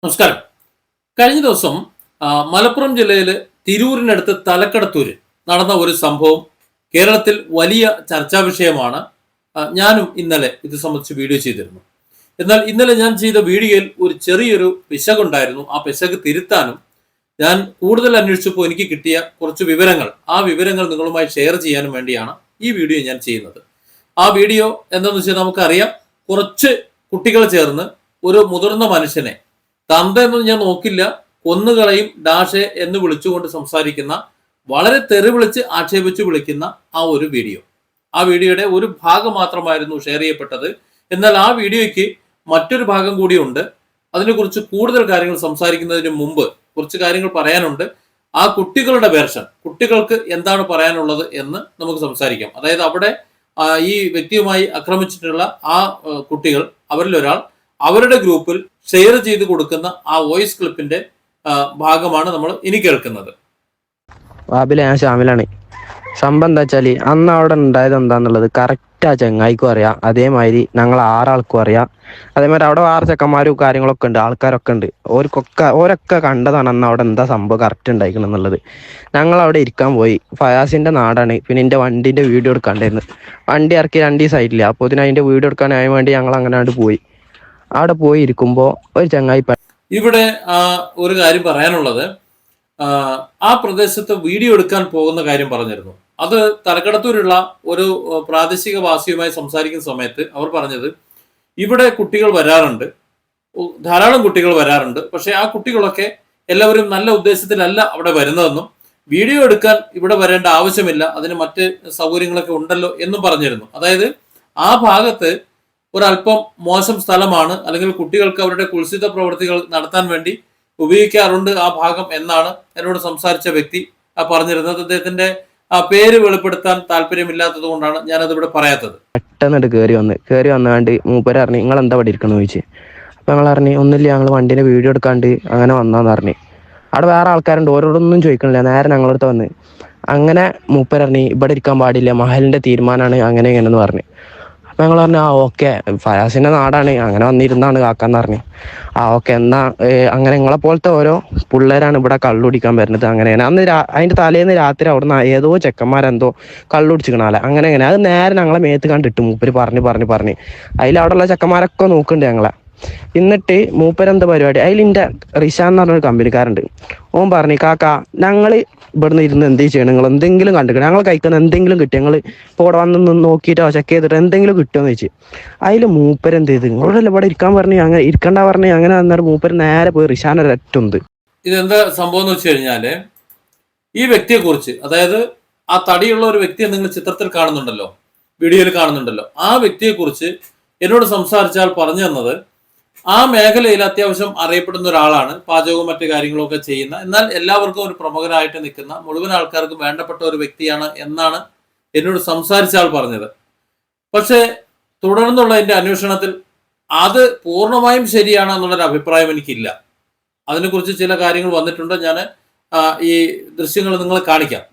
നമസ്കാരം. കഴിഞ്ഞ ദിവസം മലപ്പുറം ജില്ലയില് തിരൂരിനടുത്ത് തലക്കടത്തൂര് നടന്ന ഒരു സംഭവം കേരളത്തിൽ വലിയ ചർച്ചാ വിഷയമാണ്. ഞാനും ഇന്നലെ ഇത് സംബന്ധിച്ച് വീഡിയോ ചെയ്തിരുന്നു. എന്നാൽ ഇന്നലെ ഞാൻ ചെയ്ത വീഡിയോയിൽ ഒരു ചെറിയൊരു പിശകുണ്ടായിരുന്നു. ആ പിശക് തിരുത്താനും ഞാൻ കൂടുതൽ അന്വേഷിച്ചപ്പോൾ എനിക്ക് കിട്ടിയ കുറച്ച് വിവരങ്ങൾ, ആ വിവരങ്ങൾ നിങ്ങളുമായി ഷെയർ ചെയ്യാനും വേണ്ടിയാണ് ഈ വീഡിയോ ഞാൻ ചെയ്യുന്നത്. ആ വീഡിയോ എന്താണെന്ന് വെച്ചാൽ നമുക്കറിയാം, കുറച്ച് കുട്ടികൾ ചേർന്ന് ഒരു മുതിർന്ന മനുഷ്യനെ തന്തയെന്നും ഞാൻ നോക്കില്ല, കൊന്നുകളയും ഡാഷെ എന്ന് വിളിച്ചുകൊണ്ട് സംസാരിക്കുന്ന, വളരെ തെറി വിളിച്ച് ആക്ഷേപിച്ച് വിളിക്കുന്ന ആ ഒരു വീഡിയോ. ആ വീഡിയോയുടെ ഒരു ഭാഗം മാത്രമായിരുന്നു ഷെയർ ചെയ്യപ്പെട്ടത്. എന്നാൽ ആ വീഡിയോയ്ക്ക് മറ്റൊരു ഭാഗം കൂടിയുണ്ട്. അതിനെക്കുറിച്ച് കൂടുതൽ കാര്യങ്ങൾ സംസാരിക്കുന്നതിന് മുമ്പ് കുറച്ച് കാര്യങ്ങൾ പറയാനുണ്ട്. ആ കുട്ടികളുടെ വേർഷൻ, കുട്ടികൾക്ക് എന്താണ് പറയാനുള്ളത് എന്ന് നമുക്ക് സംസാരിക്കാം. അതായത് അവിടെ ഈ വ്യക്തിയുമായി ആക്രമിച്ചിട്ടുള്ള ആ കുട്ടികൾ, അവരിൽ ഒരാൾ അവരുടെ ഗ്രൂപ്പിൽ ഷെയർ ചെയ്ത് കൊടുക്കുന്ന ആ വോയിസ് ക്ലിപ്പിന്റെ ഭാഗമാണ് നമ്മൾ ഇനി കേൾക്കുന്നത്. ബാബിലെ ഞാൻ ഷാമിലാണ്. സംഭവം എന്താ വെച്ചാല് അന്ന് അവിടെ ഉണ്ടായത് എന്താന്നുള്ളത് കറക്റ്റ് ആ ചെങ്ങായിക്കും അറിയാം, അതേമാതിരി ഞങ്ങൾ ആറാൾക്കും അറിയാം. അതേമാതിരി അവിടെ ആറ് ചെക്കന്മാരും കാര്യങ്ങളൊക്കെ ഉണ്ട്, ആൾക്കാരൊക്കെ ഉണ്ട്. ഓരൊക്കെ കണ്ടതാണ് അന്ന് അവിടെ എന്താ സംഭവം കറക്റ്റ് ഉണ്ടായിരിക്കണം എന്നുള്ളത്. ഞങ്ങൾ അവിടെ ഇരിക്കാൻ പോയി. ഫയാസിന്റെ നാടാണ്. പിന്നെ എൻ്റെ വണ്ടിന്റെ വീഡിയോ എടുക്കാണ്ടായിരുന്നു. വണ്ടി ഇറക്കി 2 ദിവസമായിട്ടില്ല. അപ്പോൾ അതിന്റെ വീഡിയോ എടുക്കാനായ വേണ്ടി ഞങ്ങൾ അങ്ങനെ പോയി. അവിടെ പോയി ഇരിക്കുമ്പോൾ ഒരു ചങ്ങായി ഇവിടെ ഒരു കാര്യം പറയാനുള്ളത്, ആ പ്രദേശത്ത് വീഡിയോ എടുക്കാൻ പോകുന്ന കാര്യം പറഞ്ഞിരുന്നു. അത് തലക്കടത്തൂരുള്ള ഒരു പ്രാദേശികവാസിയുമായി സംസാരിക്കുന്ന സമയത്ത് അവർ പറഞ്ഞത്, ഇവിടെ കുട്ടികൾ വരാറുണ്ട്, ധാരാളം കുട്ടികൾ വരാറുണ്ട്. പക്ഷെ ആ കുട്ടികളൊക്കെ എല്ലാവരും നല്ല ഉദ്ദേശത്തിലല്ല അവിടെ വരുന്നതെന്നും വീഡിയോ എടുക്കാൻ ഇവിടെ വരേണ്ട ആവശ്യമില്ല, അതിന് മറ്റ് സൗകര്യങ്ങളൊക്കെ ഉണ്ടല്ലോ എന്നും പറഞ്ഞിരുന്നു. അതായത് ആ ഭാഗത്ത് ഒരല്പം മോശം സ്ഥലമാണ്, അല്ലെങ്കിൽ കുട്ടികൾക്ക് അവരുടെ കുൽസിത പ്രവൃത്തികൾ നടത്താൻ വേണ്ടി ഉപയോഗിക്കാറുണ്ട് ആ ഭാഗം എന്നാണ് എന്നോട് സംസാരിച്ച വ്യക്തി പറഞ്ഞിരുന്നത്. അദ്ദേഹത്തിന്റെ പേര് വെളിപ്പെടുത്താൻ താല്പര്യമില്ലാത്തത് കൊണ്ടാണ് ഞാനത് ഇവിടെ പറയാത്തത്. പെട്ടെന്ന് കയറി വന്നാണ്ട് മൂപ്പര് പറഞ്ഞു, നിങ്ങൾ എന്താ ഇവിടെ ഇരിക്കണം ചോദിച്ചു. അപ്പൊ ഞങ്ങൾ പറഞ്ഞു, ഒന്നുമില്ല, ഞങ്ങൾ വണ്ടീന്റെ വീഡിയോ എടുക്കാണ്ട് അങ്ങനെ വന്നാന്ന് പറഞ്ഞു. അവിടെ വേറെ ആൾക്കാരുണ്ട്, ഓരോടൊന്നും ചോദിക്കണില്ല, നേരെ ഞങ്ങളടുത്ത് വന്ന്. അങ്ങനെ മൂപ്പര് പറഞ്ഞു, ഇവിടെ ഇരിക്കാൻ പാടില്ല, മഹലിന്റെ തീരുമാനമാണ്, അങ്ങനെ ഇങ്ങനെന്ന് പറഞ്ഞു. അപ്പൊ ഞങ്ങൾ പറഞ്ഞു, ഓക്കെ, ഫയാസിന്റെ നാടാണ്, അങ്ങനെ വന്നിരുന്നാണ് കാക്കാന്ന് പറഞ്ഞു. ഓക്കെ, എന്നാ അങ്ങനെ നിങ്ങളെ പോലത്തെ ഓരോ പിള്ളേരാണ് ഇവിടെ കള്ളുടിക്കാൻ വരുന്നത്, അങ്ങനെയാണ്. അന്ന് അതിന്റെ തലേന്ന് രാത്രി അവിടുന്ന് ഏതോ ചെക്കന്മാരെന്തോ കള്ളുടിച്ചിക്കണാല, അങ്ങനെ അത് നേരെ ഞങ്ങളെ മേത്ത് കണ്ടിട്ട് മൂപ്പര് പറഞ്ഞ് അതിൽ അവിടെയുള്ള ചെക്കന്മാരൊക്കെ നോക്കുന്നുണ്ട് ഞങ്ങളെ. എന്നിട്ട് മൂപ്പരെന്താ പരിപാടി, അതിലിൻ്റെ റിഷാൻ എന്ന് പറഞ്ഞൊരു കമ്പനിക്കാരുണ്ട്. ഓൻ പറഞ്ഞു, കാക്ക, ഞങ്ങൾ ഇവിടുന്ന് ഇരുന്ന് എന്ത് ചെയ്യണം, നിങ്ങൾ എന്തെങ്കിലും കണ്ടിക്കണം, ഞങ്ങൾ കഴിക്കുന്ന എന്തെങ്കിലും കിട്ടി, ഞങ്ങൾ ഇപ്പോൾ ഇവിടെ വന്ന് നോക്കിയിട്ടോ ചെക്ക് ചെയ്തിട്ടോ എന്തെങ്കിലും കിട്ടുമെന്ന് ചോദിച്ചു. അതിൽ മൂപ്പരെന്ത് ചെയ്ത്, നിങ്ങളോടല്ല ഇവിടെ ഇരിക്കാൻ പറഞ്ഞു, അങ്ങനെ ഇരിക്കണ്ട പറഞ്ഞു. അങ്ങനെ വന്നിട്ട് മൂപ്പര് നേരെ പോയി റിഷാൻ ഒരൊറ്റ ഇതെന്താ സംഭവം എന്ന് വെച്ച് കഴിഞ്ഞാല്, ഈ വ്യക്തിയെ കുറിച്ച്, അതായത് ആ തടിയുള്ള ഒരു വ്യക്തിയെ നിങ്ങൾ ചിത്രത്തിൽ കാണുന്നുണ്ടല്ലോ, വീഡിയോയിൽ കാണുന്നുണ്ടല്ലോ, ആ വ്യക്തിയെ കുറിച്ച് എന്നോട് സംസാരിച്ചാൽ പറഞ്ഞു തന്നത്, ആ മേഖലയിൽ അത്യാവശ്യം അറിയപ്പെടുന്ന ഒരാളാണ്, പാചകവും മറ്റു കാര്യങ്ങളും ഒക്കെ ചെയ്യുന്ന, എന്നാൽ എല്ലാവർക്കും ഒരു പ്രമുഖനായിട്ട് നിൽക്കുന്ന, മുഴുവൻ ആൾക്കാർക്കും വേണ്ടപ്പെട്ട ഒരു വ്യക്തിയാണ് എന്നാണ് എന്നോട് സംസാരിച്ച ആൾ പറഞ്ഞത്. പക്ഷേ തുടർന്നുള്ള എൻ്റെ അന്വേഷണത്തിൽ അത് പൂർണ്ണമായും ശരിയാണ് എന്നുള്ളൊരു അഭിപ്രായം എനിക്കില്ല. അതിനെക്കുറിച്ച് ചില കാര്യങ്ങൾ വന്നിട്ടുണ്ട്. ഞാൻ ഈ ദൃശ്യങ്ങൾ നിങ്ങളെ കാണിക്കാം.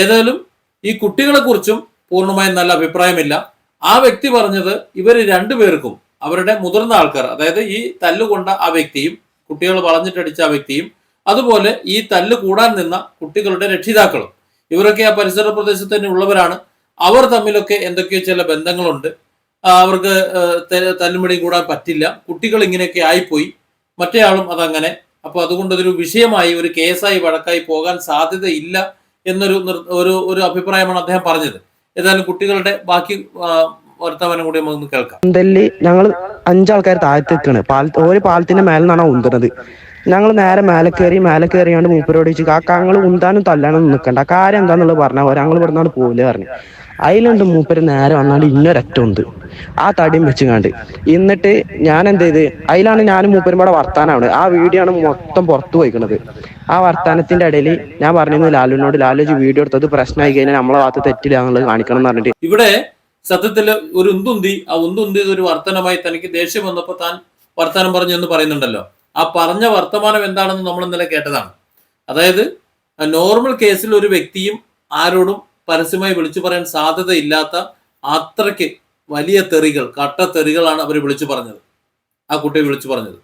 ഏതായാലും ഈ കുട്ടികളെ കുറിച്ചും പൂർണ്ണമായും നല്ല അഭിപ്രായമില്ല. ആ വ്യക്തി പറഞ്ഞത്, ഇവർ രണ്ടുപേർക്കും, അവരുടെ മുതിർന്ന ആൾക്കാർ, അതായത് ഈ തല്ലുകൊണ്ട ആ വ്യക്തിയും കുട്ടികൾ വളഞ്ഞിട്ടടിച്ച ആ വ്യക്തിയും, അതുപോലെ ഈ തല്ല് കൂടാൻ നിന്ന കുട്ടികളുടെ രക്ഷിതാക്കളും, ഇവരൊക്കെ ആ പരിസര പ്രദേശത്ത് തന്നെ ഉള്ളവരാണ്. അവർ തമ്മിലൊക്കെ എന്തൊക്കെയോ ചില ബന്ധങ്ങളുണ്ട്. അവർക്ക് തല്ലുമടി കൂടാൻ പറ്റില്ല, കുട്ടികൾ ഇങ്ങനെയൊക്കെ ആയിപ്പോയി, മറ്റേയാളും അതങ്ങനെ. അപ്പോൾ അതുകൊണ്ട് അതൊരു വിഷയമായി, ഒരു കേസായി വഴക്കായി പോകാൻ സാധ്യതയില്ല എന്നൊരു ഒരു അഭിപ്രായമാണ് അദ്ദേഹം പറഞ്ഞത്. ഏതായാലും കുട്ടികളുടെ ബാക്കി വർത്തമാനം കൂടി നമുക്ക് കേൾക്കാം. ഞങ്ങൾ 5 ആൾക്കാർ താഴത്ത് നിൽക്കണ്, ഒരു പാലത്തിന്റെ മേലെ നിന്നാണ് ഉന്തുന്നത്. ഞങ്ങൾ നേരെ മേലെ കയറിയാണ്ട് മൂപ്പരോട് ചോദിച്ചു, കാക്ക, ഞങ്ങൾ ഉന്താനും തല്ലാനും നിൽക്കണ്ട, കാര്യം എന്താന്നുള്ളത് പറഞ്ഞാൽ ഞങ്ങൾ ഇവിടെ നിന്നാണ് പോവില്ല പറഞ്ഞു. അതിലുണ്ട് മൂപ്പര് നേരെ വന്നാണ്ട് ഇന്നൊരൊറ്റ ഉണ്ട് ആ തടിയും വെച്ചുകാണ്ട്. എന്നിട്ട് ഞാൻ എന്ത് ചെയ്ത്, അതിലാണ് ഞാനും മൂപ്പരും കൂടെ വർത്താനാണ്. ആ വീഡിയോ ആണ് മൊത്തം പുറത്തു പോയിക്കുന്നത്. ആ വർത്താനത്തിന്റെ ഇടയിൽ ഞാൻ പറഞ്ഞിരുന്നു ലാലുവിനോട്, ലാലുജി വീഡിയോ എടുത്തത് പ്രശ്നമായി കഴിഞ്ഞാൽ നമ്മളെ ഭാഗത്ത് തെറ്റില്ല എന്നുള്ളത് കാണിക്കണം എന്ന് പറഞ്ഞിട്ട്. ഇവിടെ സത്യത്തില് ഒരു ഉന്തുന്തി, ആ ഉന്തുന്തി ഒരു വർത്തനമായി, തനിക്ക് ദേഷ്യം വന്നപ്പോൾ താൻ വർത്തമാനം പറഞ്ഞു എന്ന് പറയുന്നുണ്ടല്ലോ. ആ പറഞ്ഞ വർത്തമാനം എന്താണെന്ന് നമ്മൾ ഇന്നലെ കേട്ടതാണ്. അതായത് നോർമൽ കേസിൽ ഒരു വ്യക്തിയും ആരോടും പരസ്യമായി വിളിച്ചു പറയാൻ സാധ്യതയില്ലാത്ത അത്രയ്ക്ക് വലിയ തെറികൾ, കട്ട തെറികളാണ് അവർ വിളിച്ചു പറഞ്ഞത്, ആ കുട്ടിയെ വിളിച്ചു പറഞ്ഞത്.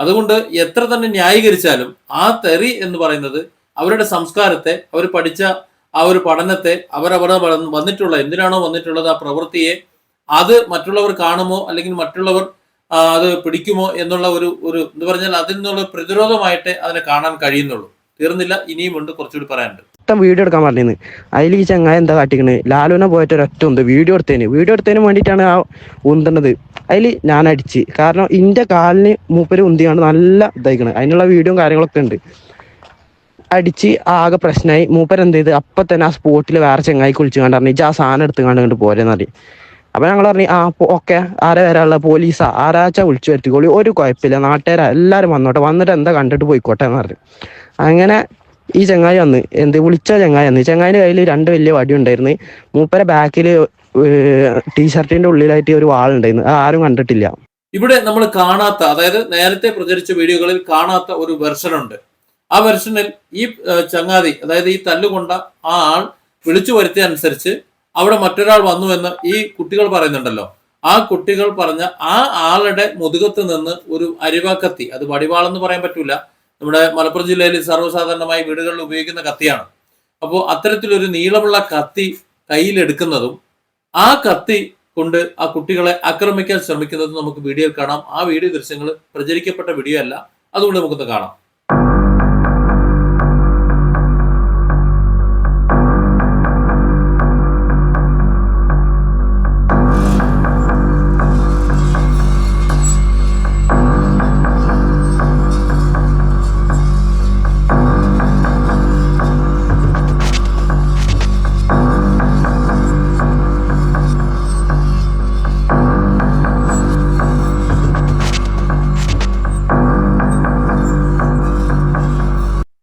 അതുകൊണ്ട് എത്ര തന്നെ ന്യായീകരിച്ചാലും ആ തെറി എന്ന് പറയുന്നത് അവരുടെ സംസ്കാരത്തെ, അവർ പഠിച്ച ആ ഒരു പഠനത്തെ, അവരവിടെ വന്നിട്ടുള്ള എന്തിനാണോ വന്നിട്ടുള്ളത് ആ പ്രവൃത്തിയെ അത് മറ്റുള്ളവർ കാണുമോ അല്ലെങ്കിൽ മറ്റുള്ളവർ അത് പിടിക്കുമോ എന്നുള്ള ഒരു ഒരു എന്ന് പറഞ്ഞാൽ അതിൽ നിന്നുള്ള പ്രതിരോധമായിട്ട് അതിനെ കാണാൻ കഴിയുന്നുള്ളൂ. തീർന്നില്ല, ഇനിയും ഉണ്ട്, കുറച്ചുകൂടി പറയാനുണ്ട്. വീഡിയോ എടുക്കാൻ പറഞ്ഞിരുന്നു. അതിൽ ഈ ചങ്ങായി എന്താ കാട്ടിക്കണ്, ലാലുവിനെ പോയിട്ട് ഒരൊറ്റ ഉണ്ട് വീഡിയോ എടുത്തതിന് വേണ്ടിയിട്ടാണ് ആ ഉന്തുന്നത്. അതിൽ ഞാൻ അടിച്ച്, കാരണം ഇന്റെ കാലിന് മൂപ്പര് ഉന്തിയാണ് നല്ല ഇതായിക്കണ്. അതിനുള്ള വീഡിയോയും കാര്യങ്ങളൊക്കെ ഉണ്ട്. അടിച്ച് ആകെ പ്രശ്നമായി. മൂപ്പര് എന്ത് ചെയ്ത് അപ്പം തന്നെ ആ സ്പോട്ടിൽ വേറെ ചങ്ങായി കുളിച്ചു കണ്ട് പറഞ്ഞു ആ സാധനം എടുത്ത് കണ്ട് പോരെന്ന് പറയും. അപ്പൊ ഞങ്ങൾ പറഞ്ഞു ഓക്കെ, ആരെ വരാനുള്ള പോലീസാ ആരാച്ചാ വിളിച്ചു വരുത്തിക്കോളി, ഒരു കുഴപ്പമില്ല, നാട്ടുകാരാ എല്ലാവരും വന്നോട്ടെ, വന്നിട്ട് എന്താ കണ്ടിട്ട് പോയിക്കോട്ടെ എന്ന് പറഞ്ഞു. അങ്ങനെ ഈ ചങ്ങായി വന്ന് വിളിച്ച ചങ്ങായി വന്ന്. ചങ്ങായിന്റെ കയ്യിൽ 2 വലിയ വടി ഉണ്ടായിരുന്നു. മൂപ്പരെ ബാക്കിൽ ടീഷർട്ടിന്റെ ഉള്ളിലായിട്ട് ഒരു വാളുണ്ടായിരുന്നു. അത് ആരും കണ്ടിട്ടില്ല. ഇവിടെ നമ്മൾ കാണാത്ത, അതായത് നേരത്തെ പ്രചരിച്ച വീഡിയോകളിൽ കാണാത്ത ഒരു വെർഷൻ ഉണ്ട്. ആ വെർഷനിൽ ഈ ചങ്ങാതി, അതായത് ഈ തല്ലുകൊണ്ട ആ ആൾ വിളിച്ചു വരുത്തിയ അനുസരിച്ച് അവിടെ മറ്റൊരാൾ വന്നു എന്ന് ഈ കുട്ടികൾ പറയുന്നുണ്ടല്ലോ. ആ കുട്ടികൾ പറഞ്ഞ ആ ആളുടെ മുതുകത്ത് നിന്ന് ഒരു അരിവാക്കത്തി, അത് വടിവാളെന്ന് പറയാൻ പറ്റൂല, നമ്മുടെ മലപ്പുറം ജില്ലയിൽ സർവ്വസാധാരണമായി വീടുകളിൽ ഉപയോഗിക്കുന്ന കത്തിയാണ്. അപ്പോൾ അത്തരത്തിലൊരു നീളമുള്ള കത്തി കയ്യിലെടുക്കുന്നതും ആ കത്തി കൊണ്ട് ആ കുട്ടികളെ ആക്രമിക്കാൻ ശ്രമിക്കുന്നതും നമുക്ക് വീഡിയോയിൽ കാണാം. ആ വീഡിയോ ദൃശ്യങ്ങൾ പ്രചരിക്കപ്പെട്ട വീഡിയോ അല്ല, അതുകൊണ്ട് നമുക്കൊന്ന് കാണാം.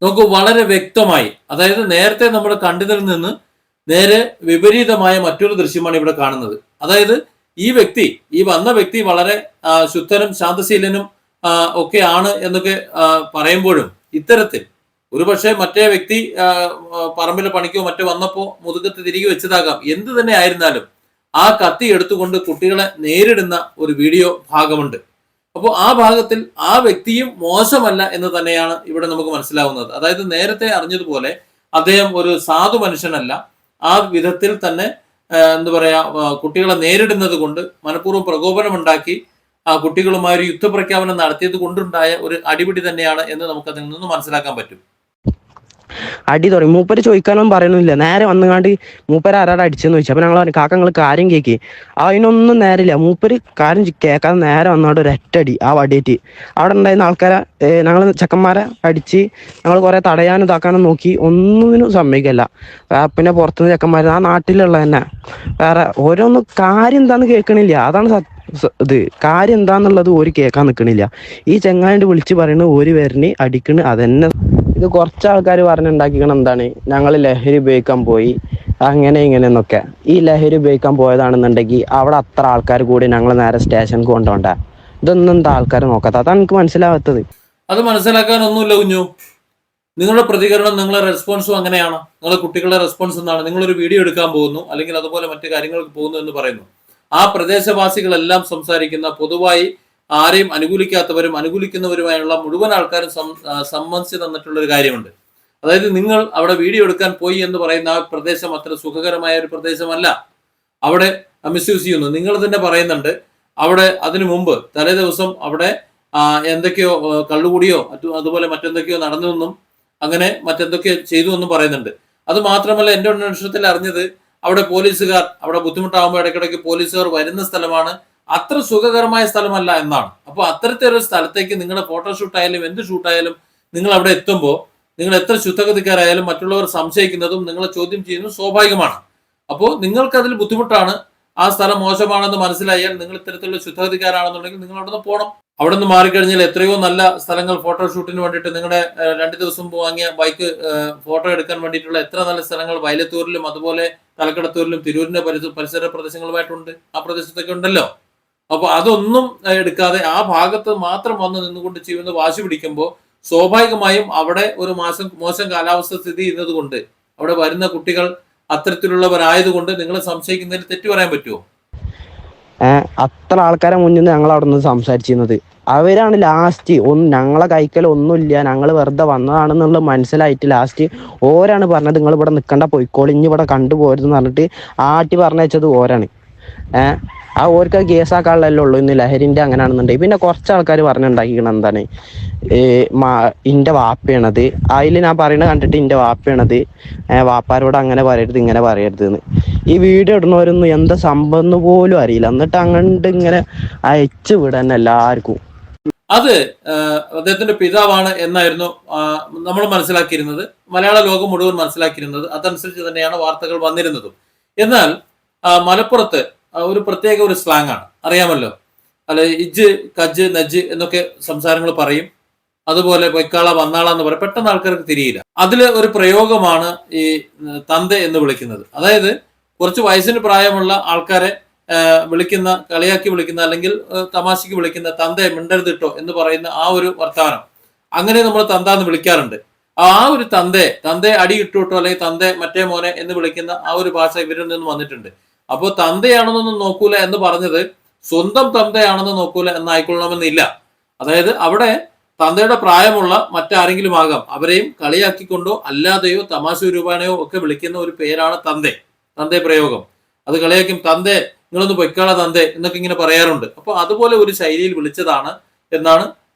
നമുക്ക് വളരെ വ്യക്തമായി, അതായത് നേരത്തെ നമ്മൾ കണ്ടതിൽ നിന്ന് നേരെ വിപരീതമായ മറ്റൊരു ദൃശ്യമാണ് ഇവിടെ കാണുന്നത്. അതായത് ഈ വന്ന വ്യക്തി വളരെ ശുദ്ധനും ശാന്തശീലനും ഒക്കെ ആണ് എന്നൊക്കെ പറയുമ്പോഴും ഇത്തരത്തിൽ ഒരുപക്ഷെ മറ്റേ വ്യക്തി പറമ്പിലെ പണിക്കോ മറ്റോ വന്നപ്പോ മുതുകത്ത് തിരികെ വെച്ചതാകാം. എന്ത് തന്നെ ആയിരുന്നാലും ആ കത്തി എടുത്തുകൊണ്ട് കുട്ടികളെ നേരിടുന്ന ഒരു വീഡിയോ ഭാഗമുണ്ട്. അപ്പോൾ ആ ഭാഗത്തിൽ ആ വ്യക്തിയും മോശമല്ല എന്ന് തന്നെയാണ് ഇവിടെ നമുക്ക് മനസ്സിലാവുന്നത്. അതായത് നേരത്തെ അറിഞ്ഞതുപോലെ അദ്ദേഹം ഒരു സാധു മനുഷ്യനല്ല. ആ വിധത്തിൽ തന്നെ എന്താ പറയാ, കുട്ടികളെ നേരിടുന്നത് കൊണ്ട് മനഃപൂർവ്വം പ്രകോപനമുണ്ടാക്കി ആ കുട്ടികളുമായി ഒരു യുദ്ധപ്രഖ്യാപനം നടത്തിയത് കൊണ്ടുണ്ടായ ഒരു അടിപിടി തന്നെയാണ് എന്ന് നമുക്ക് അതിൽ നിന്ന് മനസ്സിലാക്കാൻ പറ്റും. അടി തുടങ്ങി. മൂപ്പര് ചോദിക്കാനൊന്നും പറയണില്ല. നേരെ വന്നുകാണ്ട് മൂപ്പര് ആരാടെ അടിച്ചെന്ന് ചോദിച്ചു. അപ്പൊ ഞങ്ങൾ പറഞ്ഞു കാക്ക നിങ്ങൾ കാര്യം കേക്ക്. അതിനൊന്നും നേരില്ല. മൂപ്പര് കാര്യം കേൾക്കാതെ നേരെ വന്നോണ്ട് ഒരൊറ്റടി ആ വടിയേറ്റ്. അവിടെ ഉണ്ടായിരുന്ന ആൾക്കാരെ ഞങ്ങൾ ചെക്കന്മാരെ അടിച്ച് ഞങ്ങൾ കുറെ തടയാനും ഇതാക്കാനും നോക്കി, ഒന്നിനും സമ്മതിക്കല്ല. പിന്നെ പുറത്തുനിന്ന് ചെക്കന്മാർ ആ നാട്ടിലുള്ള തന്നെ വേറെ ഓരോന്നും കാര്യം എന്താന്ന് കേൾക്കണില്ല. അതാണ് ഇത് കാര്യം എന്താന്നുള്ളത് ഒരു കേൾക്കാൻ നിൽക്കണില്ല. ഈ ചെങ്ങായിട്ട് വിളിച്ച് പറയുന്നത് ഒരു പേരിന് അടിക്കണ്. അതന്നെ ഇത് കുറച്ച് ആൾക്കാർ പറഞ്ഞുണ്ടാക്കിക്കണം എന്താണ്, ഞങ്ങൾ ലഹരി ഉപയോഗിക്കാൻ പോയി അങ്ങനെ ഇങ്ങനെ എന്നൊക്കെ. ഈ ലഹരി ഉപയോഗിക്കാൻ പോയതാണെന്നുണ്ടെങ്കിൽ അവിടെ അത്ര ആൾക്കാർ കൂടി ഞങ്ങൾ നേരെ സ്റ്റേഷനിൽ കൊണ്ടുപോണ്ട. ഇതൊന്നും എന്താ ആൾക്കാർ നോക്കാത്ത? അതാണ് എനിക്ക് മനസ്സിലാവാത്തത്. അത് മനസ്സിലാക്കാനൊന്നുമില്ല കുഞ്ഞു. നിങ്ങളുടെ പ്രതികരണം, നിങ്ങളുടെ റെസ്പോൺസും അങ്ങനെയാണ്. നിങ്ങളുടെ കുട്ടികളുടെ റെസ്പോൺസ് എന്താണ്? നിങ്ങളൊരു വീഡിയോ എടുക്കാൻ പോകുന്നു അല്ലെങ്കിൽ അതുപോലെ മറ്റു കാര്യങ്ങൾക്ക് പോകുന്നു എന്ന് പറയുന്നു. ആ പ്രദേശവാസികളെല്ലാം സംസാരിക്കുന്ന, പൊതുവായി ആരെയും അനുകൂലിക്കാത്തവരും അനുകൂലിക്കുന്നവരുമായുള്ള മുഴുവൻ ആൾക്കാരും സമ്മതിച്ചു തന്നിട്ടുള്ള ഒരു കാര്യമുണ്ട്. അതായത് നിങ്ങൾ അവിടെ വീഡിയോ എടുക്കാൻ പോയി എന്ന് പറയുന്ന ആ പ്രദേശം അത്ര സുഖകരമായ ഒരു പ്രദേശമല്ല. അവിടെ മിസ്യൂസ് ചെയ്യുന്നു. നിങ്ങൾ തന്നെ പറയുന്നുണ്ട് അവിടെ അതിനു മുമ്പ് തലേ ദിവസം അവിടെ എന്തൊക്കെയോ കള്ളുകൂടിയോ അതുപോലെ മറ്റെന്തൊക്കെയോ നടന്നുവെന്നും അങ്ങനെ മറ്റെന്തൊക്കെയോ ചെയ്തു എന്നും പറയുന്നുണ്ട്. അത് മാത്രമല്ല, എൻ്റെ അന്വേഷണത്തിൽ അറിഞ്ഞത് അവിടെ പോലീസുകാർ, അവിടെ ബുദ്ധിമുട്ടാകുമ്പോൾ ഇടയ്ക്കിടയ്ക്ക് പോലീസുകാർ വരുന്ന സ്ഥലമാണ്, അത്ര സുഖകരമായ സ്ഥലമല്ല എന്നാണ്. അപ്പോൾ അത്തരത്തിലൊരു സ്ഥലത്തേക്ക് നിങ്ങളുടെ ഫോട്ടോഷൂട്ട് ആയാലും എന്ത് ഷൂട്ടായാലും നിങ്ങൾ അവിടെ എത്തുമ്പോൾ നിങ്ങൾ എത്ര ശുദ്ധഗതിക്കാരായാലും മറ്റുള്ളവർ സംശയിക്കുന്നതും നിങ്ങളെ ചോദ്യം ചെയ്യുന്നതും സ്വാഭാവികമാണ്. അപ്പോൾ നിങ്ങൾക്കതിൽ ബുദ്ധിമുട്ടാണ്. ആ സ്ഥലം മോശമാണെന്ന് മനസ്സിലായാൽ നിങ്ങൾ ഇത്തരത്തിലുള്ള ശുദ്ധഗതിക്കാരാണെന്നുണ്ടെങ്കിൽ നിങ്ങൾ അവിടെ നിന്ന് പോകണം. അവിടെ നിന്ന് മാറിക്കഴിഞ്ഞാൽ എത്രയോ നല്ല സ്ഥലങ്ങൾ ഫോട്ടോഷൂട്ടിന് വേണ്ടിയിട്ട് നിങ്ങളുടെ 2 ദിവസം വാങ്ങിയ ബൈക്ക് ഫോട്ടോ എടുക്കാൻ വേണ്ടിയിട്ടുള്ള എത്ര നല്ല സ്ഥലങ്ങൾ വയലത്തൂരിലും അതുപോലെ തലക്കടത്തൂരിലും തിരൂരിന്റെ പരിസര പ്രദേശങ്ങളുമായിട്ടുണ്ട്. ആ പ്രദേശത്തൊക്കെ ഉണ്ടല്ലോ. അപ്പൊ അതൊന്നും എടുക്കാതെ ആ ഭാഗത്ത് മാത്രം വന്ന് നിന്നുകൊണ്ട് ചെയ്യുന്ന വാശി പിടിക്കുമ്പോൾ സ്വാഭാവികമായും അവിടെ ഒരു മോശം കാലാവസ്ഥ സ്ഥിതി ചെയ്യുന്നത് കൊണ്ട് അവിടെ വരുന്ന കുട്ടികൾ അത്തരത്തിലുള്ളവരായതുകൊണ്ട് നിങ്ങളെ സംശയിക്കുന്നതിൽ തെറ്റു പറയാൻ പറ്റുമോ? അത്ര ആൾക്കാരെ മുന്നിൽ നിന്ന് ഞങ്ങൾ അവിടെ നിന്ന് സംസാരിച്ചിരുന്നത്. അവരാണ് ലാസ്റ്റ് ഞങ്ങളെ കൈക്കൽ ഒന്നുമില്ല, ഞങ്ങൾ വെറുതെ വന്നതാണെന്നുള്ളത് മനസ്സിലായിട്ട് ലാസ്റ്റ് ഓരാണ് പറഞ്ഞത് നിങ്ങൾ ഇവിടെ നിൽക്കണ്ട, പോയിക്കോളി, ഇനി ഇവിടെ കണ്ടുപോരുതെന്ന് പറഞ്ഞിട്ട് ആട്ടി പറഞ്ഞയച്ചത് ഓരാണ്. ആ ഓർക്ക് കേസാക്കാനുള്ളതല്ലേ ഉള്ളൂ. ഇന്ന് ലഹരിൻ്റെ അങ്ങനെയാണെന്നുണ്ടെങ്കിൽ പിന്നെ കുറച്ച് ആൾക്കാർ പറഞ്ഞുണ്ടാക്കിക്കണം എന്താണ് ഇൻ്റെ വാപ്പയാണത്, അതിൽ ഞാൻ പറയണത് കണ്ടിട്ട് ഇൻ്റെ വാപ്പയാണത്, വാപ്പാരോട് അങ്ങനെ പറയരുത് ഇങ്ങനെ പറയരുത് എന്ന്. ഈ വീഡിയോ ഇടുന്നവരൊന്നും എന്താ സംഭവം എന്ന് പോലും അറിയില്ല, എന്നിട്ട് അങ്ങോട്ട് ഇങ്ങനെ അയച്ചു വിടാൻ എല്ലാവർക്കും. അത് അദ്ദേഹത്തിന്റെ പിതാവാണ് എന്നായിരുന്നു നമ്മൾ മനസ്സിലാക്കിയിരുന്നത്, മലയാള ലോകം മുഴുവൻ മനസ്സിലാക്കിയിരുന്നത്. അതനുസരിച്ച് തന്നെയാണ് വാർത്തകൾ വന്നിരുന്നതും. എന്നാൽ മലപ്പുറത്ത് ഒരു പ്രത്യേക ഒരു സ്ലാങ് ആണ്, അറിയാമല്ലോ. അല്ലെ, ഇജ് കജ് നജ് എന്നൊക്കെ സംസാരങ്ങൾ പറയും. അതുപോലെ പൊയ്ക്കാള വന്നാള എന്ന് പറയും. പെട്ടെന്ന് ആൾക്കാർക്ക് തിരിയില്ല. അതില് ഒരു പ്രയോഗമാണ് ഈ തന്ത എന്ന് വിളിക്കുന്നത്. അതായത് കുറച്ച് വയസ്സിന് പ്രായമുള്ള ആൾക്കാരെ വിളിക്കുന്ന, കളിയാക്കി വിളിക്കുന്ന, അല്ലെങ്കിൽ തമാശയ്ക്ക് വിളിക്കുന്ന തന്തയെ മിണ്ടരുതിട്ടോ എന്ന് പറയുന്ന ആ ഒരു വർത്തമാനം, അങ്ങനെ നമ്മൾ തന്ത എന്ന് വിളിക്കാറുണ്ട്. ആ ഒരു തന്തയെ അടി ഇട്ടുട്ടോ അല്ലെങ്കിൽ തന്തെ മറ്റേ മോനെ എന്ന് വിളിക്കുന്ന ആ ഒരു ഭാഷ ഇവരിൽ നിന്ന് വന്നിട്ടുണ്ട്. അപ്പോൾ തന്തയാണെന്നൊന്നും നോക്കൂല എന്ന് പറഞ്ഞത് സ്വന്തം തന്തയാണെന്ന് നോക്കൂല എന്നായിക്കൊള്ളണമെന്നില്ല. അതായത് അവിടെ തന്തയുടെ പ്രായമുള്ള മറ്റാരെങ്കിലും ആകാം, അവരെയും കളിയാക്കിക്കൊണ്ടോ അല്ലാതെയോ തമാശ രൂപേണയോ ഒക്കെ വിളിക്കുന്ന ഒരു പേരാണ് തന്തേ പ്രയോഗം. അത് കളിയാക്കും, തന്തേ നിങ്ങളൊന്ന് പൊയ്ക്കാള തന്തേ എന്നൊക്കെ ഇങ്ങനെ പറയാറുണ്ട്. അപ്പൊ അതുപോലെ ഒരു ശൈലിയിൽ വിളിച്ചതാണ് എന്നാണ്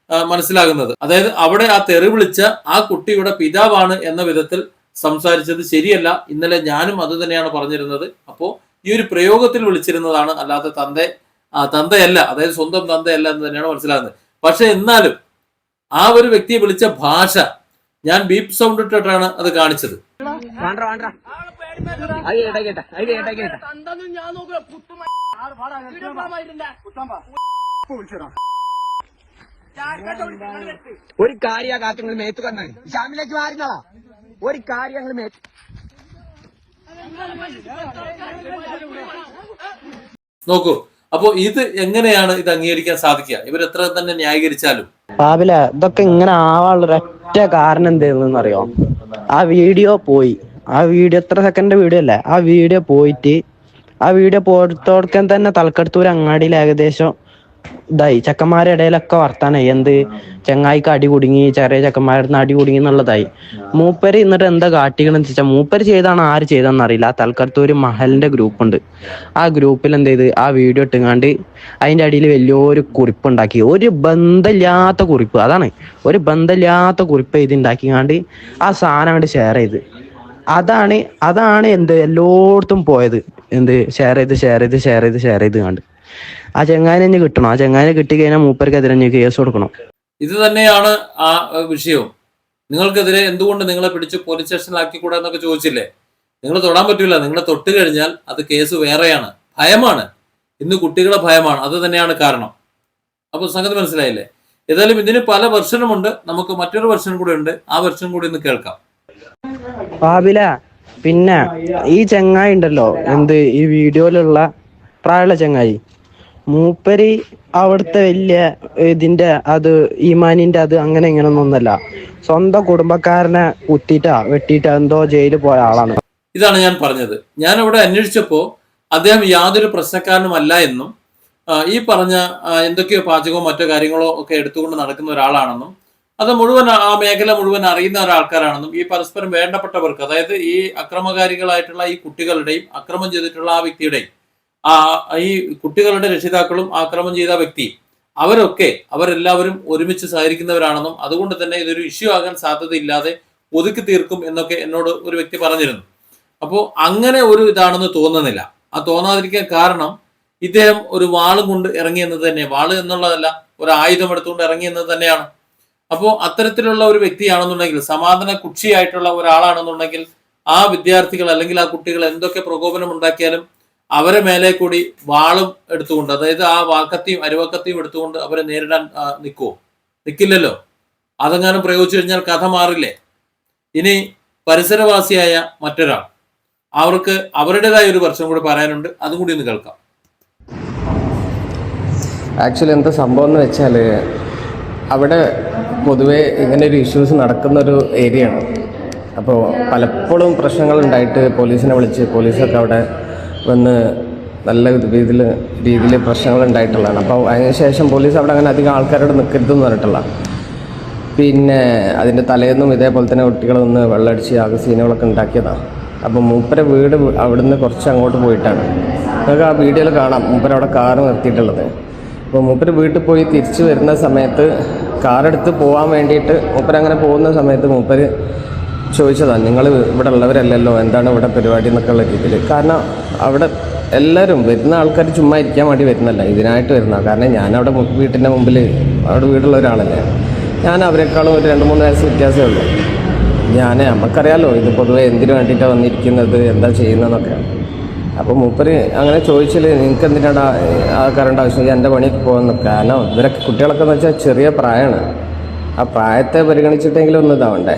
മനസ്സിലാകുന്നത്. അതായത് അവിടെ ആ തെറി വിളിച്ച ആ കുട്ടിയുടെ പിതാവാണ് എന്ന വിധത്തിൽ സംസാരിച്ചത് ശരിയല്ല. ഇന്നലെ ഞാനും അത് തന്നെയാണ് പറഞ്ഞിരുന്നത്. അപ്പോ ഈ ഒരു പ്രയോഗത്തിൽ വിളിച്ചിരുന്നതാണ്, അല്ലാതെ തന്തയല്ല, അതായത് സ്വന്തം തന്തയല്ല എന്ന് തന്നെയാണ് മനസ്സിലാകുന്നത്. പക്ഷെ എന്നാലും ആ ഒരു വ്യക്തിയെ വിളിച്ച ഭാഷ ഞാൻ ബീപ്പ് സൗണ്ട് ഇട്ടിട്ടാണ് അത് കാണിച്ചത്. ഒരു കാര്യങ്ങൾ മേത്ത് കണ്ണ ഷാമിലേക്ക് മാറുന്നതാ, ഒരു കാര്യങ്ങൾ മേത്ത്. നോക്കൂ, അപ്പോ ഇത് എങ്ങനെയാണ് ഇത് അംഗീകരിക്കാൻ സാധിക്കുക? ഇവർ എത്ര തന്നെ ന്യായീകരിച്ചാലും പാബില, ഇതൊക്കെ ഇങ്ങനെ ആവാനുള്ള ഒരൊറ്റ കാരണം എന്തായിരുന്നു അറിയോ? ആ വീഡിയോ പോയി, ആ വീഡിയോ എത്ര സെക്കൻഡ് വീഡിയോ അല്ലേ, ആ വീഡിയോ പോയിട്ട് ആ വീഡിയോ പോയത്തോടക്കാൻ തന്നെ തലക്കടത്തൂർ അങ്ങാടിയിൽ ഏകദേശം ഇതായി, ചെക്കന്മാരുടെ ഇടയിലൊക്കെ വർത്താനായി. എന്ത് ചെങ്ങായിക്ക് അടി കുടുങ്ങി, ചെറിയ ചെക്കന്മാരുടെ അടി കുടുങ്ങി എന്നുള്ളതായി. മൂപ്പര് എന്നിട്ട് എന്താ കാട്ടിക്കണെന്ന് വെച്ചാൽ, മൂപ്പര് ചെയ്താണ് ആര് ചെയ്തെന്ന് അറിയില്ല. ആ തലക്കടത്തൂർ മഹലിന്റെ ഗ്രൂപ്പ് ഉണ്ട്, ആ ഗ്രൂപ്പിൽ എന്ത് ചെയ്ത് ആ വീഡിയോ ഇട്ടുങ്ങാണ്ട് അതിന്റെ അടിയിൽ വലിയൊരു കുറിപ്പ് ഉണ്ടാക്കി. ഒരു ബന്ധമില്ലാത്ത കുറിപ്പ്, അതാണ് ഒരു ബന്ധമില്ലാത്ത കുറിപ്പ് എഴുതിണ്ടാക്കിങ്ങാണ്ട് ആ സാധനം അങ്ങോട്ട് ഷെയർ ചെയ്ത്. അതാണ് എന്ത് എല്ലായിടത്തും പോയത്. എന്ത് ഷെയർ ചെയ്ത് കണ്ട് ആ ചെങ്ങാനെ തന്നെ കിട്ടണം. ആ ചെങ്ങാനെ കിട്ടിക്കഴിഞ്ഞാൽ മൂപ്പർക്കെതിരെ കേസ് കൊടുക്കണം. ഇത് തന്നെയാണ് ആ വിഷയവും. നിങ്ങൾക്കെതിരെ എന്തുകൊണ്ട് നിങ്ങളെ പിടിച്ച് പോലീസ് സ്റ്റേഷനിലാക്കിക്കൂടാ എന്നൊക്കെ ചോദിച്ചില്ലേ? നിങ്ങൾ തൊടാൻ പറ്റില്ല. നിങ്ങളെ തൊട്ട് കഴിഞ്ഞാൽ അത് കേസ് വേറെയാണ്. ഭയമാണ്, ഇന്ന് കുട്ടികളെ ഭയമാണ്. അത് തന്നെയാണ് കാരണം. അപ്പൊ സംഗതി മനസ്സിലായില്ലേ? ഏതായാലും ഇതിന് പല വെർഷനുമുണ്ട്. നമുക്ക് മറ്റൊരു വെർഷൻ കൂടെ ഉണ്ട്, ആ വെർഷൻ കൂടി ഒന്ന് കേൾക്കാം. പാബില, പിന്നെ ഈ ചെങ്ങായി ഉണ്ടല്ലോ, എന്ത് ഈ വീഡിയോയിലുള്ള പ്രായമുള്ള ചെങ്ങായി, മൂപ്പര് അവിടുത്തെ വലിയ ഇതിന്റെ അത് ഈമാനിന്റെ അത് അങ്ങനെ ഇങ്ങനൊന്നല്ല, സ്വന്തം കുടുംബക്കാരനെ വെട്ടിയിട്ടാ എന്തോ ജയിലിൽ പോയ ആളാണ്. ഇതാണ് ഞാൻ പറഞ്ഞത്. ഞാൻ അവിടെ അന്വേഷിച്ചപ്പോ അദ്ദേഹം യാതൊരു പ്രശ്നക്കാരനുമല്ല എന്നും ഈ പറഞ്ഞ എന്തൊക്കെയോ പാചകമോ മറ്റോ കാര്യങ്ങളോ ഒക്കെ എടുത്തുകൊണ്ട് നടക്കുന്ന ഒരാളാണെന്നും അത് മുഴുവൻ ആ മേഖല മുഴുവൻ അറിയുന്ന ഒരാൾക്കാരാണെന്നും ഈ പരസ്പരം വേണ്ടപ്പെട്ടവർക്ക്, അതായത് ഈ അക്രമകാരികളായിട്ടുള്ള ഈ കുട്ടികളുടെയും അക്രമം ചെയ്തിട്ടുള്ള ആ വ്യക്തിയുടെയും ഈ കുട്ടികളുടെ രക്ഷിതാക്കളും ആക്രമണം ചെയ്ത വ്യക്തി അവരെല്ലാവരും ഒരുമിച്ച് സഹകരിക്കുന്നവരാണെന്നും അതുകൊണ്ട് തന്നെ ഇതൊരു ഇഷ്യൂ ആകാൻ സാധ്യതയില്ലാതെ ഒതുക്കി തീർക്കും എന്നൊക്കെ എന്നോട് ഒരു വ്യക്തി പറഞ്ഞിരുന്നു. അപ്പോൾ അങ്ങനെ ഒരു ഇതാണെന്ന് തോന്നുന്നില്ല. ആ തോന്നാതിരിക്കാൻ കാരണം ഇദ്ദേഹം ഒരു വാളും കൊണ്ട് ഇറങ്ങിയെന്നത് തന്നെ, വാള് എന്നുള്ളതല്ല, ഒരു ആയുധം എടുത്തുകൊണ്ട് ഇറങ്ങിയെന്നത് തന്നെയാണ്. അപ്പോൾ അത്തരത്തിലുള്ള ഒരു വ്യക്തിയാണെന്നുണ്ടെങ്കിൽ, സമാധാന കുക്ഷിയായിട്ടുള്ള ഒരാളാണെന്നുണ്ടെങ്കിൽ, ആ വിദ്യാർത്ഥികൾ അല്ലെങ്കിൽ ആ കുട്ടികൾ എന്തൊക്കെ പ്രകോപനം ഉണ്ടാക്കിയാലും അവരെ മേലെ കൂടി വാളും എടുത്തുകൊണ്ട്, അതായത് ആ വാക്കത്തിയും അരുവക്കത്തിയും എടുത്തുകൊണ്ട് അവരെ നേരിടാൻ നിൽക്കില്ലല്ലോ. അതെങ്ങാനും പ്രയോഗിച്ചു കഴിഞ്ഞാൽ കഥ മാറില്ലേ? ഇനി പരിസരവാസിയായ മറ്റൊരാൾ, അവർക്ക് അവരുടേതായ ഒരു വർഷം കൂടി പറയാനുണ്ട്, അതും കൂടി ഒന്ന് കേൾക്കാം. ആക്ച്വലി എന്താ സംഭവം എന്ന് വെച്ചാൽ, അവിടെ പൊതുവെ ഇങ്ങനെ ഒരു ഇഷ്യൂസ് നടക്കുന്നൊരു ഏരിയയാണ്. അപ്പോൾ പലപ്പോഴും പ്രശ്നങ്ങൾ ഉണ്ടായിട്ട് പോലീസിനെ വിളിച്ച് പോലീസൊക്കെ അവിടെ വന്ന് നല്ല രീതിയിൽ പ്രശ്നങ്ങൾ ഉണ്ടായിട്ടുള്ളതാണ്. അപ്പോൾ അതിനുശേഷം പോലീസ് അവിടെ അങ്ങനെ അധികം ആൾക്കാരോട് നിൽക്കരുതെന്ന് പറഞ്ഞിട്ടുള്ള. പിന്നെ അതിൻ്റെ തലേന്നും ഇതേപോലെ തന്നെ കുട്ടികൾ ഒന്ന് വെള്ളമടിച്ച് ആകെ സീനുകളൊക്കെ ഉണ്ടാക്കിയതാണ്. അപ്പോൾ മൂപ്പരെ വീട് അവിടുന്ന് കുറച്ച് അങ്ങോട്ട് പോയിട്ടാണ്. നമുക്ക് ആ വീഡിയോയിൽ കാണാം മൂപ്പര് അവിടെ കാറ് നിർത്തിയിട്ടുള്ളത്. അപ്പോൾ മൂപ്പര് വീട്ടിൽ പോയി തിരിച്ച് വരുന്ന സമയത്ത് കാറെടുത്ത് പോകാൻ വേണ്ടിയിട്ട് മൂപ്പരങ്ങനെ പോകുന്ന സമയത്ത് മൂപ്പര് ചോദിച്ചതാണ്, നിങ്ങൾ ഇവിടെ ഉള്ളവരല്ലല്ലോ, എന്താണ് ഇവിടെ പരിപാടി എന്നൊക്കെയുള്ള രീതിയിൽ. കാരണം അവിടെ എല്ലാവരും വരുന്ന ആൾക്കാർ ചുമ്മാ ഇരിക്കാൻ വേണ്ടി വരുന്നല്ല, ഇതിനായിട്ട് വരുന്ന. കാരണം ഞാനവിടെ വീട്ടിൻ്റെ മുമ്പിൽ അവിടെ വീടുള്ള ഒരാളല്ലേ, ഞാൻ അവരെക്കാളും ഒരു 2-3 വയസ്സ് വ്യത്യാസമേ ഉള്ളൂ. നമുക്കറിയാമല്ലോ ഇത് പൊതുവെ എന്തിനു വേണ്ടിയിട്ടാണ് വന്നിരിക്കുന്നത്, എന്താ ചെയ്യുന്നതെന്നൊക്കെ. അപ്പോൾ മൂപ്പര് അങ്ങനെ ചോദിച്ചാൽ നിങ്ങൾക്ക് എന്തിനാണ് ആ കറണ്ട് ആവശ്യം, എൻ്റെ പണിക്ക് പോകുന്നു. കാരണം ഇവരൊക്കെ കുട്ടികളൊക്കെ എന്ന് വെച്ചാൽ ചെറിയ പ്രായമാണ്, ആ പ്രായത്തെ പരിഗണിച്ചിട്ടെങ്കിലും ഒന്ന് ഇതാവണ്ടേ.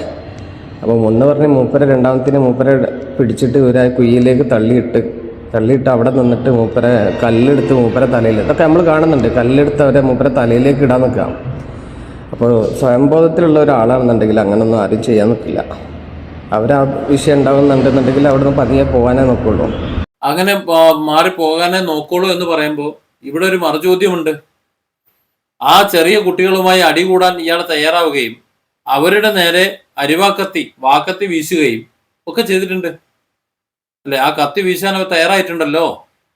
അപ്പോൾ ഒന്ന് പറഞ്ഞ് മൂപ്പരെ രണ്ടാമത്തിന് മൂപ്പരെ പിടിച്ചിട്ട് ഒരു കുയ്യിലേക്ക് തള്ളിയിട്ട് അവിടെ നിന്നിട്ട് മൂപ്പരെ കല്ലെടുത്ത് മൂപ്പരെ തലയിൽ, ഇതൊക്കെ നമ്മൾ കാണുന്നുണ്ട്, കല്ലെടുത്ത് അവരെ മൂപ്പരെ തലയിലേക്ക് ഇടാൻ നിൽക്കാം. അപ്പോൾ സ്വയംബോധത്തിലുള്ള ഒരാളാണെന്നുണ്ടെങ്കിൽ അങ്ങനൊന്നും ആരും ചെയ്യാൻ നിൽക്കില്ല. അവരാ വിഷയം ഉണ്ടാകുന്നുണ്ടെന്നുണ്ടെങ്കിൽ അവിടെ നിന്ന് പതിയെ പോകാനേ നോക്കുള്ളൂ. അങ്ങനെ മാറി പോകാനേ നോക്കുള്ളൂ എന്ന് പറയുമ്പോൾ ഇവിടെ ഒരു മറുചോദ്യമുണ്ട്. ആ ചെറിയ കുട്ടികളുമായി അടികൂടാൻ ഇയാൾ തയ്യാറാവുകയും അവരുടെ നേരെ വാക്കത്തി വീശുകയും ഒക്കെ ചെയ്തിട്ടുണ്ട് അല്ലെ? ആ കത്തി വീശാൻ അവർ തയ്യാറായിട്ടുണ്ടല്ലോ.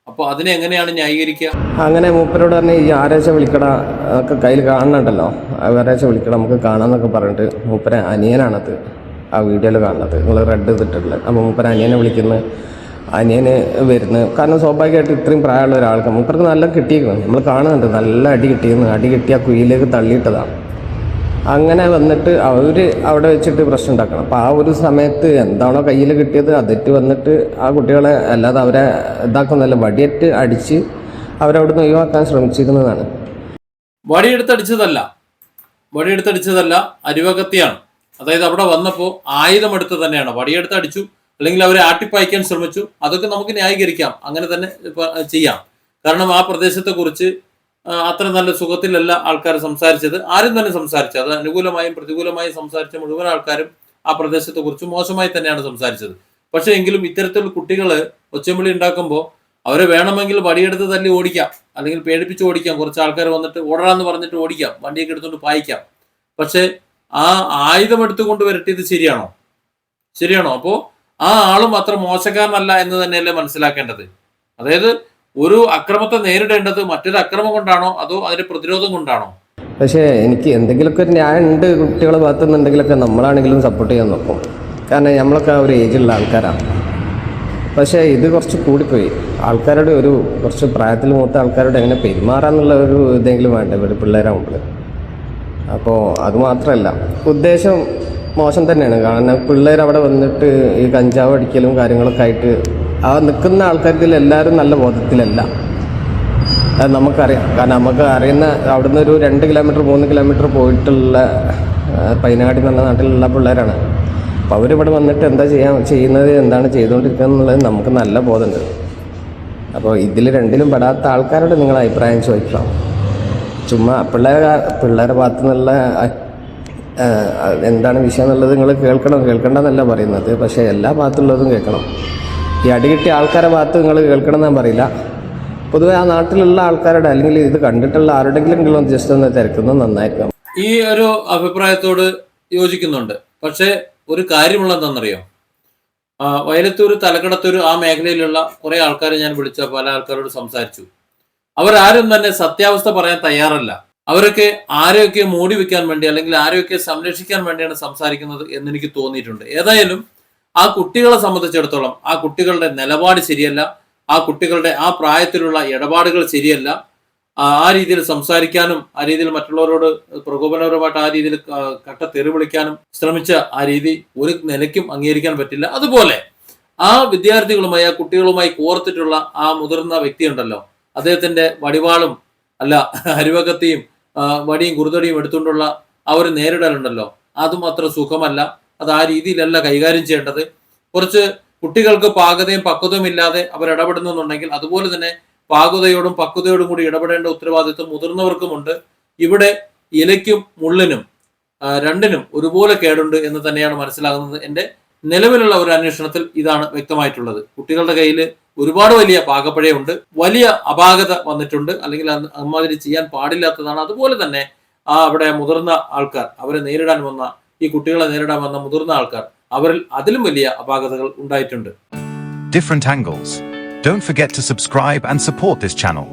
അപ്പോൾ അതിനെ എങ്ങനെയാണ് ന്യായീകരിക്കുക? അങ്ങനെ മൂപ്പരോട് പറഞ്ഞ് ഈ ആരാഴ്ച വിളിക്കട ഒക്കെ കയ്യിൽ കാണുന്നുണ്ടല്ലോ, ആരാഴ്ച വിളിക്കട നമുക്ക് കാണാമെന്നൊക്കെ പറഞ്ഞിട്ട് മൂപ്പര അനിയനാണത് ആ വീഡിയോയിൽ കാണുന്നത്, നിങ്ങൾ റെഡ് ചെയ്തിട്ടുള്ളത്. അപ്പോൾ മൂപ്പര അനിയനെ വിളിക്കുന്നത്, അനിയന് വരുന്നത്. കാരണം സ്വാഭാവികമായിട്ട് ഇത്രയും പ്രായമുള്ള ഒരാൾക്ക് മൂപ്പർക്ക് നല്ല കിട്ടിയിരിക്കുന്നു, നമ്മൾ കാണുന്നുണ്ട്, നല്ല അടി കിട്ടിയിരുന്നു. അടി കിട്ടിയ കുയിലേക്ക് തള്ളിയിട്ടതാണ്. അങ്ങനെ വന്നിട്ട് അവർ അവിടെ വെച്ചിട്ട് പ്രശ്നം ഉണ്ടാക്കണം. അപ്പോൾ ആ ഒരു സമയത്ത് എന്താണോ കയ്യിൽ കിട്ടിയത് അതിട്ട് വന്നിട്ട് ആ കുട്ടികളെ അല്ലാതെ അവരെ ഇതാക്കുന്നതല്ല, വടിയേറ്റ് അടിച്ച് അവരവിടുന്ന് ഒഴിവാക്കാൻ ശ്രമിച്ചിരുന്നതാണ്. വടിയെടുത്തടിച്ചതല്ല, അരിവകത്തിയാണ്. അതായത് അവിടെ വന്നപ്പോൾ ആയുധമെടുത്ത് തന്നെയാണ്, വടിയെടുത്ത് അടിച്ചു, അല്ലെങ്കിൽ അവരെ ആട്ടിപ്പായിക്കാൻ ശ്രമിച്ചു. അതൊക്കെ നമുക്ക് ന്യായീകരിക്കാം, അങ്ങനെ തന്നെ ചെയ്യാം. കാരണം ആ പ്രദേശത്തെ കുറിച്ച് അത്ര നല്ല സുഖത്തിലല്ല ആൾക്കാർ സംസാരിച്ചത്. ആരും തന്നെ സംസാരിച്ചത്, അത് അനുകൂലമായും പ്രതികൂലമായും സംസാരിച്ച മുഴുവൻ ആൾക്കാരും ആ പ്രദേശത്തെ കുറിച്ച് മോശമായി തന്നെയാണ് സംസാരിച്ചത്. പക്ഷെ എങ്കിലും ഇത്തരത്തിലുള്ള കുട്ടികൾ ഒച്ചവിളി ഉണ്ടാക്കുമ്പോൾ അവരെ വേണമെങ്കിൽ വടിയെടുത്ത് തല്ലി ഓടിക്കാം, അല്ലെങ്കിൽ പേടിപ്പിച്ച് ഓടിക്കാം. കുറച്ച് ആൾക്കാർ വന്നിട്ട് ഓടാന്ന് പറഞ്ഞിട്ട് ഓടിക്കാം, വണ്ടിയൊക്കെ എടുത്തുകൊണ്ട് പായിക്കാം. പക്ഷെ ആ ആയുധം എടുത്തുകൊണ്ട് വരട്ടിയത് ശരിയാണോ? അപ്പോൾ ആ ആളും അത്ര മോശക്കാരനല്ല എന്ന് തന്നെയല്ലേ മനസ്സിലാക്കേണ്ടത്. അതായത് ഒരു അക്രമത്തെ നേരിടേണ്ടത് മറ്റൊരു അക്രമം കൊണ്ടാണോ അതോ അതിന്റെ പ്രതിരോധം കൊണ്ടാണോ? പക്ഷേ എനിക്ക് എന്തെങ്കിലുമൊക്കെ ഒരു ന്യായം ഉണ്ട് കുട്ടികളെ ഭാഗത്തുനിന്നുണ്ടെങ്കിലൊക്കെ നമ്മളാണെങ്കിലും സപ്പോർട്ട് ചെയ്യാൻ നോക്കും. കാരണം നമ്മളൊക്കെ ആ ഒരു ഏജിലുള്ള ആൾക്കാരാണ്. പക്ഷേ ഇത് കുറച്ച് കൂടിപ്പോയി. ആൾക്കാരോട് കുറച്ച് പ്രായത്തിൽ മൂത്ത ആൾക്കാരോട് എങ്ങനെ പെരുമാറാന്നുള്ള ഒരു ഇതെങ്കിലും വേണ്ടേ ഒരു പിള്ളേരാകുമ്പോൾ. അപ്പോൾ അതുമാത്രമല്ല, ഉദ്ദേശം മോശം തന്നെയാണ്. കാരണം പിള്ളേർ അവിടെ വന്നിട്ട് ഈ കഞ്ചാവ് അടിക്കലും കാര്യങ്ങളൊക്കെ ആയിട്ട് ആ നിൽക്കുന്ന ആൾക്കാർക്ക് എല്ലാവരും നല്ല ബോധത്തിലല്ല, അത് നമുക്കറിയാം. കാരണം നമുക്ക് അറിയുന്ന അവിടുന്ന് ഒരു 2 കിലോമീറ്റർ 3 കിലോമീറ്റർ പോയിട്ടുള്ള പൈനാടി എന്ന നാട്ടിലുള്ള പിള്ളേരാണ്. അപ്പോൾ അവരിവിടെ വന്നിട്ട് ചെയ്യുന്നത് എന്താണ് ചെയ്തുകൊണ്ടിരിക്കുന്നത് എന്നുള്ളത് നമുക്ക് നല്ല ബോധമുണ്ട്. അപ്പോൾ ഇതിൽ രണ്ടിലും പെടാത്ത ആൾക്കാരോട് നിങ്ങൾ അഭിപ്രായം ചോദിക്കണം. ചുമ്മാ പിള്ളേരുടെ ഭാഗത്തു നിന്നുള്ള എന്താണ് വിഷയം എന്നുള്ളത് നിങ്ങൾ കേൾക്കണ്ടെന്നല്ല പറയുന്നത്. പക്ഷേ എല്ലാ ഭാഗത്തുള്ളതും കേൾക്കണം. ഈ അടി കിട്ടിയ ആൾക്കാരുടെ ഭാഗത്ത് നിങ്ങൾ കേൾക്കണം എന്ന് പറയില്ല. പൊതുവെ ആ നാട്ടിലുള്ള ആൾക്കാരുടെ അല്ലെങ്കിൽ ഇത് കണ്ടിട്ടുള്ള ആരുടെങ്കിലും ജസ്റ്റ് ഒന്ന് തിരക്കുന്നത് നന്നായിരിക്കും. ഈ ഒരു അഭിപ്രായത്തോട് യോജിക്കുന്നുണ്ട്. പക്ഷേ ഒരു കാര്യമുള്ളതെന്നറിയോ, വയലത്തൂർ, തലക്കടത്തൂർ ആ മേഖലയിലുള്ള കുറെ ആൾക്കാരെ ഞാൻ വിളിച്ച പല ആൾക്കാരോട് സംസാരിച്ചു. അവരാരും തന്നെ സത്യാവസ്ഥ പറയാൻ തയ്യാറല്ല. അവരൊക്കെ ആരെയൊക്കെ മൂടി വെക്കാൻ വേണ്ടി അല്ലെങ്കിൽ ആരെയൊക്കെ സംരക്ഷിക്കാൻ വേണ്ടിയാണ് സംസാരിക്കുന്നത് എന്നെനിക്ക് തോന്നിയിട്ടുണ്ട്. ഏതായാലും ആ കുട്ടികളെ സംബന്ധിച്ചിടത്തോളം ആ കുട്ടികളുടെ നിലപാട് ശരിയല്ല, ആ കുട്ടികളുടെ ആ പ്രായത്തിലുള്ള ഇടപാടുകൾ ശരിയല്ല. ആ രീതിയിൽ സംസാരിക്കാനും ആ രീതിയിൽ മറ്റുള്ളവരോട് പ്രകോപനപരമായിട്ട് ആ രീതിയിൽ തെറി വിളിക്കാനും ശ്രമിച്ച ആ രീതി ഒരു നിലയ്ക്കും അംഗീകരിക്കാൻ പറ്റില്ല. അതുപോലെ ആ വിദ്യാർത്ഥികളുമായി ആ കുട്ടികളുമായി കോർത്തിട്ടുള്ള ആ മുതിർന്ന വ്യക്തിയുണ്ടല്ലോ, അദ്ദേഹത്തിന്റെ വടിവാളും അല്ല അരിവകത്തിയും വടിയും കുറുതടിയും എടുത്തുകൊണ്ടുള്ള ആ ഒരു നേരിടലുണ്ടല്ലോ, അതും അത്ര സുഖമല്ല. അത് ആ രീതിയിലല്ല കൈകാര്യം ചെയ്യേണ്ടത്. കുറച്ച് കുട്ടികൾക്ക് പാകതയും പക്വതയും ഇല്ലാതെ അവർ ഇടപെടുന്നുണ്ടെങ്കിൽ അതുപോലെ തന്നെ പാകതയോടും പക്വതയോടും കൂടി ഇടപെടേണ്ട ഉത്തരവാദിത്വം മുതിർന്നവർക്കുമുണ്ട്. ഇവിടെ ഇലയ്ക്കും മുള്ളിനും രണ്ടിനും ഒരുപോലെ കേടുണ്ട് എന്ന് തന്നെയാണ് മനസ്സിലാകുന്നത്. എൻ്റെ നിലവിലുള്ള ഒരു അന്വേഷണത്തിൽ ഇതാണ് വ്യക്തമായിട്ടുള്ളത്. കുട്ടികളുടെ കയ്യിൽ ഒരുപാട് വലിയ പാകപ്പഴയുണ്ട്, വലിയ അപാകത വന്നിട്ടുണ്ട്, അല്ലെങ്കിൽ അമ്മാതിരി ചെയ്യാൻ പാടില്ലാത്തതാണ്. അതുപോലെ തന്നെ അവിടെ മുതിർന്ന ആൾക്കാർ, അവരെ നേരിടാൻ വന്ന, ഈ കുട്ടികളെ നേരിടാൻ വന്ന മുതിർന്ന ആൾക്കാർ, അവരിൽ അതിലും വലിയ അപാകതകൾ ഉണ്ടായിട്ടുണ്ട്. Different angles. Don't forget to subscribe and support this channel.